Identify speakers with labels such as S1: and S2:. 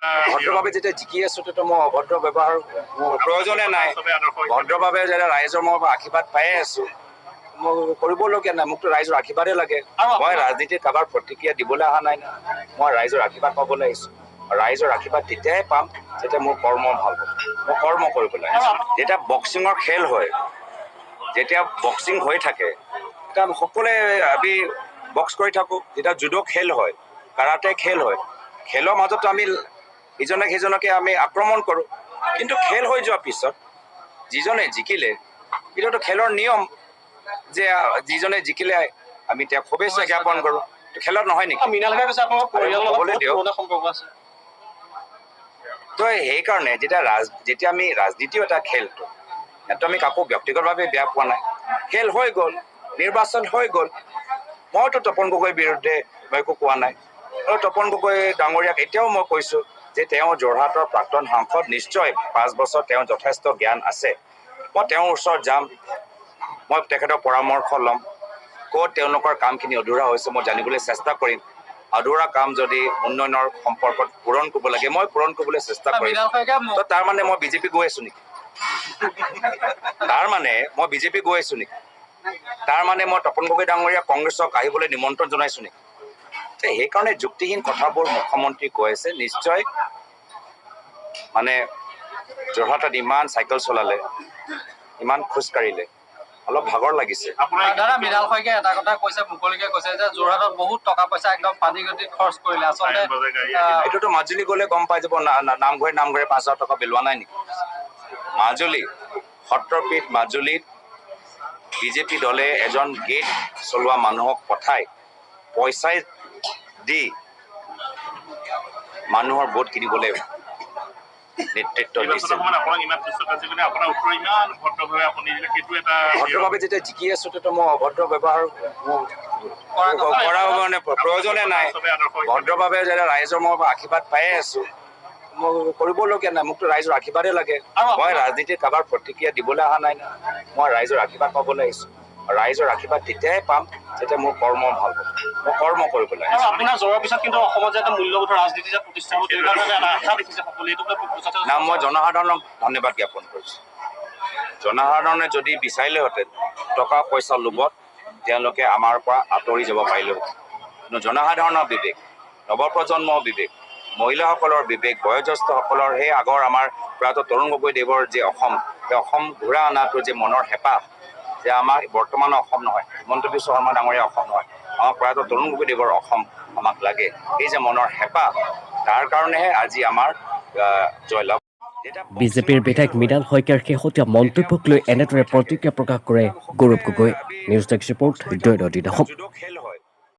S1: ভদ্ৰভাৱে যেতিয়া জিকি আছো তেতিয়া মই অভদ্ৰ ব্যৱহাৰ প্ৰয়োজনে নাই। ভদ্ৰভাৱে যেতিয়া ৰাইজৰ মই আশীৰ্বাদ পায়ে আছো, মই কৰিবলগীয়া নাই। মোকতো ৰাইজৰ আশীৰ্বাদে লাগে। মই ৰাজনীতিত কাৰোবাৰ প্ৰতিক্ৰিয়া দিবলৈ অহা নাই। মই ৰাইজৰ আশীৰ্বাদ পাবলৈ আহিছো। ৰাইজৰ আশীৰ্বাদ তেতিয়াই পাম যেতিয়া মোৰ কৰ্ম ভাল হ'ব। মই কৰ্ম কৰিবলৈ আহিছো। যেতিয়া বক্সিঙৰ খেল হয়, যেতিয়া বক্সিং হৈ থাকে, তেতিয়া সকলোৱে আমি বক্স কৰি থাকোঁ। যেতিয়া জুডো খেল হয়, কাৰাটে খেল হয়, খেলৰ মাজতো আমি ইজনে সিজনকে আমি আক্ৰমণ কৰোঁ। কিন্তু খেল হৈ যোৱাৰ পিছত যিজনে জিকিলে, এইটোতো খেলৰ নিয়ম যে যিজনে জিকিলে আমি তেওঁক শুভেচ্ছা জ্ঞাপন কৰোঁ। খেলত নহয় নেকি? তো সেইকাৰণে যেতিয়া আমি ৰাজনীতিও এটা খেলটো, সেইটো আমি কাকো ব্যক্তিগতভাৱে বেয়া পোৱা নাই। খেল হৈ গ'ল, নিৰ্বাচন হৈ গ'ল। মইতো তপন গগৈৰ বিৰুদ্ধে মই একো কোৱা নাই। আৰু তপন গগৈ ডাঙৰীয়াক এতিয়াও মই কৈছোঁ যে তেওঁ যোৰহাটৰ প্ৰাক্তন সাংসদ, নিশ্চয় 5 বছৰ তেওঁ যথেষ্ট জ্ঞান আছে। মই তেওঁৰ ওচৰত যাম, মই তেখেতৰ পৰামৰ্শ ল'ম। ক'ত তেওঁলোকৰ কামখিনি অধুৰা হৈছে মই জানিবলৈ চেষ্টা কৰিম। আধৰুৱা কাম যদি উন্নয়নৰ সম্পৰ্কত পূৰণ কৰিব লাগে, মই পূৰণ কৰিবলৈ চেষ্টা কৰিম। তো তাৰ মানে মই বিজেপি গৈ আছো নেকি? তাৰ মানে মই বিজেপি গৈ আছো নেকি? তাৰ মানে মই তপন গগৈ ডাঙৰীয়া কংগ্ৰেছক আহিবলৈ নিমন্ত্ৰণ জনাইছো নেকি? সেইকাৰণে যুক্তিহীন কথাবোৰ মুখ্যমন্ত্ৰী কৈ আছে। নিশ্চয় মানে যোৰহাটত ইমান চাইকেল চলালে, ইমান খোজ কাঢ়িলে, অলপ ভাগৰ লাগিছে।
S2: দাদা মৃণাল শইকীয়াই এটা কথা কৈছে, মুকলিকে কৈছে যে যোৰহাটত বহুত টকা পইচা একদম পানী গতিত খৰচ কৰিলে। আচলতে
S1: এইটোতো মাজুলী গ'লে গম পাই যাব। নামঘৰে 5,000 টকা পেলোৱা নাই নেকি? মাজুলী সত্ৰপীঠ মাজুলীত বিজেপি দলে এজন গেট চলোৱা মানুহক পঠাই পইচাই দি মানুহৰ ভোট কিনিবলৈ নেতৃত্ব দিছে। ভদ্ৰভাৱে যেতিয়া জিকি আছো তেতিয়া মই অভদ্ৰ ব্যৱহাৰ কৰা মানে প্ৰয়োজনে নাই। ভদ্ৰভাৱে যেতিয়া ৰাইজৰ মই আশীৰ্বাদ পায়ে আছো, মই কৰিবলগীয়া নাই। মোকতো ৰাইজৰ আশীৰ্বাদে লাগে। মই ৰাজনীতিত কাৰোবাৰ প্ৰতিক্ৰিয়া দিবলৈ অহা নাই। মই ৰাইজৰ আশীৰ্বাদ পাবলৈ আহিছো। ৰাইজৰ আশীৰ্বাদ তেতিয়াই পাম যেতিয়া মোৰ কৰ্ম ভাল হ'ব। মই কৰ্ম কৰিবলৈ আহিছো।
S2: আপোনাৰ যোৱাৰ পিছত কিন্তু অসমত যে এটা মূল্যবোধৰ ৰাজনীতি যে প্ৰতিষ্ঠা হ'ব, আশা দেখিছে সকলোৱে।
S1: না, মই জনসাধাৰণক ধন্যবাদ জ্ঞাপন কৰিছো। জনসাধাৰণে যদি বিচাৰিলেহেঁতেন টকা পইচা লোভত তেওঁলোকে আমাৰ পৰা আঁতৰি যাব পাৰিলেহেঁতেন। কিন্তু জনসাধাৰণৰ বিবেক, নৱপ্ৰজন্মৰ বিবেক, মহিলাসকলৰ বিবেক, বয়োজ্যেষ্ঠসকলৰ সেই আগৰ আমাৰ প্ৰয়াত তৰুণ গগৈদেৱৰ যে অসম, সেই অসম ঘূৰাই অনাটো যে মনৰ হেঁপাহ, যে আমাৰ বৰ্তমানৰ অসম নহয়, হিমন্ত বিশ্ব শৰ্মা ডাঙৰীয়া অসম নহয়, আমাৰ প্ৰয়াত তৰুণ গগৈদেৱৰ অসম আমাক লাগে। এই যে মনৰ হেঁপাহ, তাৰ কাৰণেহে আজি আমাৰ জয়লাভ।
S3: বিজেপিৰ বিধায়ক মৃণাল শইকীয়াৰ শেহতীয়া মন্তব্যক লৈ এনেদৰে প্ৰতিক্ৰিয়া প্ৰকাশ কৰে Gaurav Gogoi. News desk report, দৈনিক অসম।